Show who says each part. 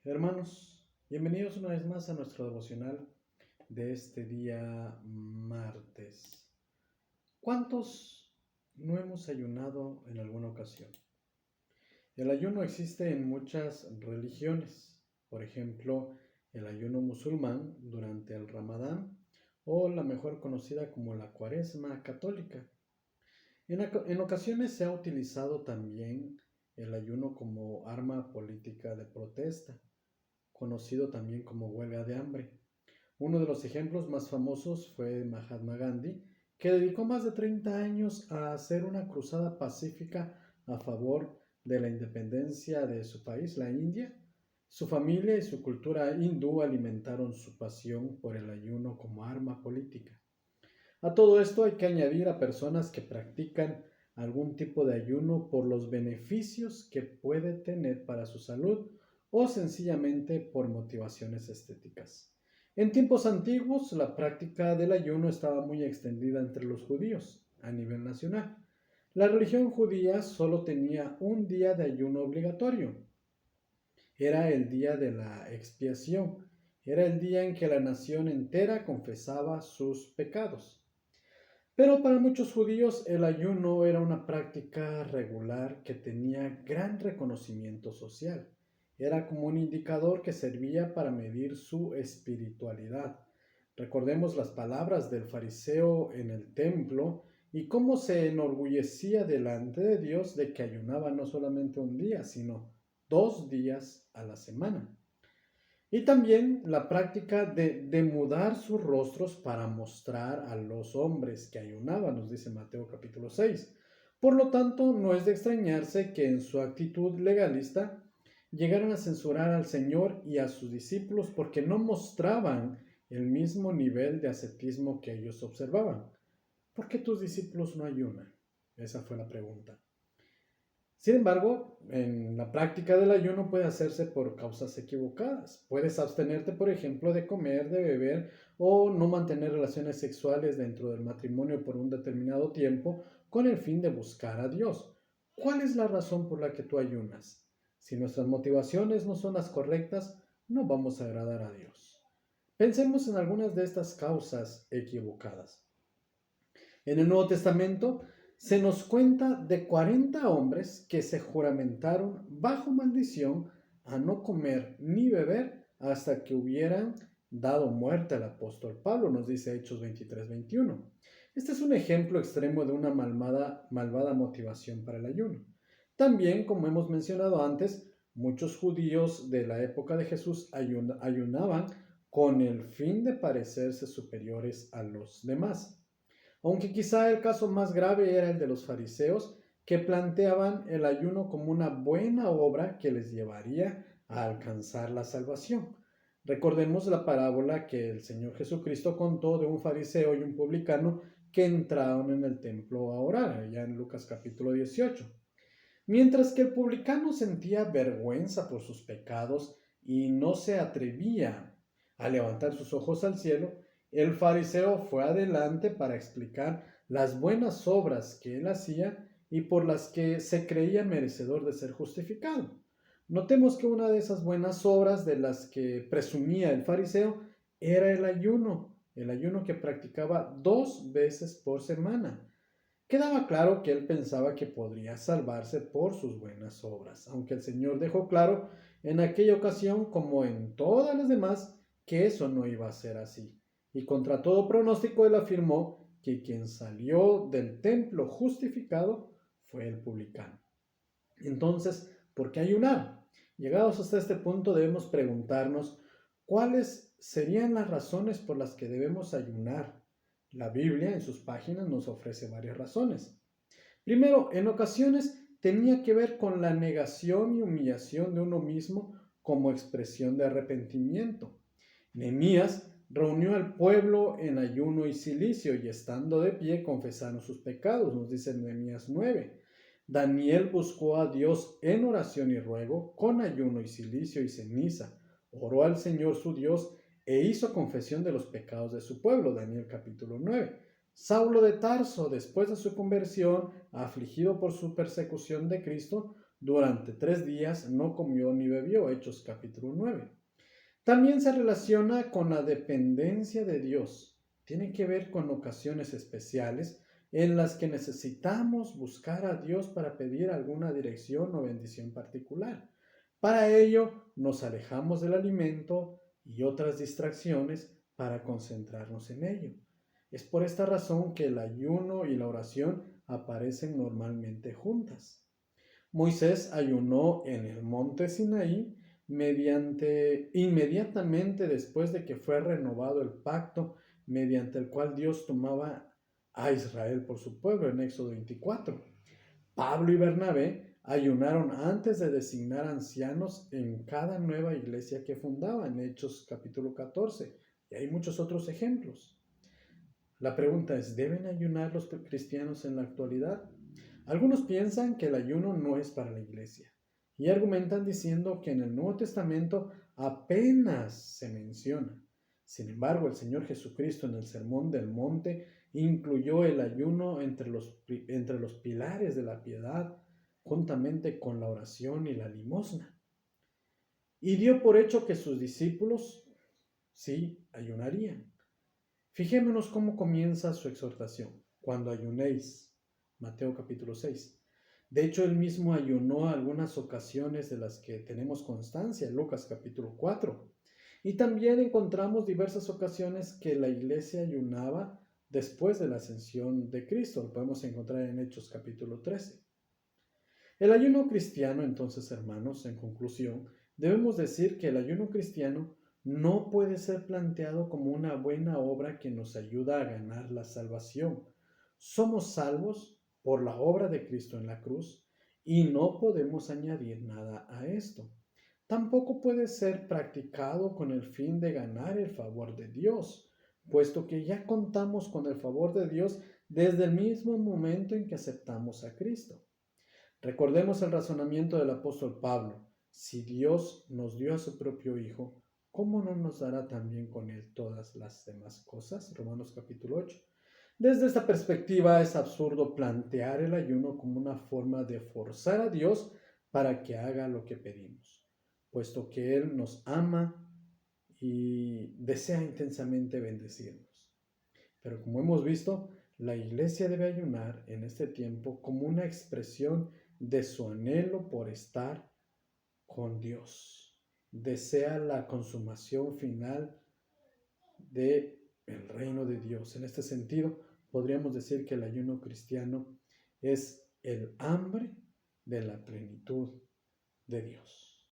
Speaker 1: Hermanos, bienvenidos una vez más a nuestro devocional de este día martes. ¿Cuántos no hemos ayunado en alguna ocasión? El ayuno existe en muchas religiones, por ejemplo, el ayuno musulmán durante el Ramadán o la mejor conocida como la Cuaresma católica. En ocasiones se ha utilizado también el ayuno como arma política de protesta, conocido también como huelga de hambre. Uno de los ejemplos más famosos fue Mahatma Gandhi, que dedicó más de 30 años a hacer una cruzada pacífica a favor de la independencia de su país, la India. Su familia y su cultura hindú alimentaron su pasión por el ayuno como arma política. A todo esto hay que añadir a personas que practican algún tipo de ayuno por los beneficios que puede tener para su salud o sencillamente por motivaciones estéticas. En tiempos antiguos, la práctica del ayuno estaba muy extendida entre los judíos a nivel nacional. La religión judía solo tenía un día de ayuno obligatorio. Era el día de la expiación. Era el día en que la nación entera confesaba sus pecados. Pero para muchos judíos el ayuno era una práctica regular que tenía gran reconocimiento social. Era como un indicador que servía para medir su espiritualidad. Recordemos las palabras del fariseo en el templo y cómo se enorgullecía delante de Dios de que ayunaba no solamente un día, sino 2 días a la semana. Y también la práctica de mudar sus rostros para mostrar a los hombres que ayunaban, nos dice Mateo capítulo 6. Por lo tanto, no es de extrañarse que en su actitud legalista llegaran a censurar al Señor y a sus discípulos porque no mostraban el mismo nivel de ascetismo que ellos observaban. ¿Por qué tus discípulos no ayunan? Esa fue la pregunta. Sin embargo, en la práctica del ayuno puede hacerse por causas equivocadas. Puedes abstenerte, por ejemplo, de comer, de beber o no mantener relaciones sexuales dentro del matrimonio por un determinado tiempo con el fin de buscar a Dios. ¿Cuál es la razón por la que tú ayunas? Si nuestras motivaciones no son las correctas, no vamos a agradar a Dios. Pensemos en algunas de estas causas equivocadas. En el Nuevo Testamento se nos cuenta de 40 hombres que se juramentaron bajo maldición a no comer ni beber hasta que hubieran dado muerte al apóstol Pablo, nos dice Hechos 23-21. Este es un ejemplo extremo de una malvada motivación para el ayuno. También, como hemos mencionado antes, muchos judíos de la época de Jesús ayunaban con el fin de parecerse superiores a los demás. Aunque quizá el caso más grave era el de los fariseos, que planteaban el ayuno como una buena obra que les llevaría a alcanzar la salvación. Recordemos la parábola que el Señor Jesucristo contó de un fariseo y un publicano que entraron en el templo a orar, allá en Lucas capítulo 18. Mientras que el publicano sentía vergüenza por sus pecados y no se atrevía a levantar sus ojos al cielo, el fariseo fue adelante para explicar las buenas obras que él hacía y por las que se creía merecedor de ser justificado. Notemos que una de esas buenas obras de las que presumía el fariseo era el ayuno que practicaba 2 veces por semana. Quedaba claro que él pensaba que podría salvarse por sus buenas obras, aunque el Señor dejó claro en aquella ocasión, como en todas las demás, que eso no iba a ser así. Y contra todo pronóstico él afirmó que quien salió del templo justificado fue el publicano. Entonces, ¿por qué ayunar? Llegados hasta este punto debemos preguntarnos cuáles serían las razones por las que debemos ayunar. La Biblia en sus páginas nos ofrece varias razones. Primero, en ocasiones tenía que ver con la negación y humillación de uno mismo como expresión de arrepentimiento. Nehemías reunió al pueblo en ayuno y cilicio y estando de pie confesaron sus pecados, nos dice Nehemías 9. Daniel buscó a Dios en oración y ruego, con ayuno y cilicio y ceniza. Oró al Señor su Dios e hizo confesión de los pecados de su pueblo, Daniel capítulo 9. Saulo de Tarso, después de su conversión, afligido por su persecución de Cristo, Durante 3 días no comió ni bebió, Hechos capítulo 9. También se relaciona con la dependencia de Dios. Tiene que ver con ocasiones especiales en las que necesitamos buscar a Dios para pedir alguna dirección o bendición particular. Para ello nos alejamos del alimento y otras distracciones para concentrarnos en ello. Es por esta razón que el ayuno y la oración aparecen normalmente juntas. Moisés ayunó en el monte Sinaí inmediatamente después de que fue renovado el pacto mediante el cual Dios tomaba a Israel por su pueblo en Éxodo 24. Pablo y Bernabé ayunaron antes de designar ancianos en cada nueva iglesia que fundaban, Hechos capítulo 14. Y hay muchos otros ejemplos. La pregunta es, ¿deben ayunar los cristianos en la actualidad? Algunos piensan que el ayuno no es para la iglesia y argumentan diciendo que en el Nuevo Testamento apenas se menciona. Sin embargo, el Señor Jesucristo en el Sermón del Monte incluyó el ayuno entre los pilares de la piedad, juntamente con la oración y la limosna. Y dio por hecho que sus discípulos sí ayunarían. Fijémonos cómo comienza su exhortación. Cuando ayunéis, Mateo capítulo 6. De hecho, él mismo ayunó algunas ocasiones de las que tenemos constancia, Lucas capítulo 4. Y también encontramos diversas ocasiones que la iglesia ayunaba después de la ascensión de Cristo. Lo podemos encontrar en Hechos capítulo 13. El ayuno cristiano, entonces, hermanos, en conclusión, debemos decir que el ayuno cristiano no puede ser planteado como una buena obra que nos ayuda a ganar la salvación. Somos salvos por la obra de Cristo en la cruz y no podemos añadir nada a esto. Tampoco puede ser practicado con el fin de ganar el favor de Dios, puesto que ya contamos con el favor de Dios desde el mismo momento en que aceptamos a Cristo. Recordemos el razonamiento del apóstol Pablo. Si Dios nos dio a su propio Hijo, ¿cómo no nos dará también con Él todas las demás cosas? Romanos capítulo 8. Desde esta perspectiva es absurdo plantear el ayuno como una forma de forzar a Dios para que haga lo que pedimos, puesto que Él nos ama y desea intensamente bendecirnos. Pero como hemos visto, la iglesia debe ayunar en este tiempo como una expresión de su anhelo por estar con Dios. Desea la consumación final del reino de Dios. En este sentido, podríamos decir que el ayuno cristiano es el hambre de la plenitud de Dios.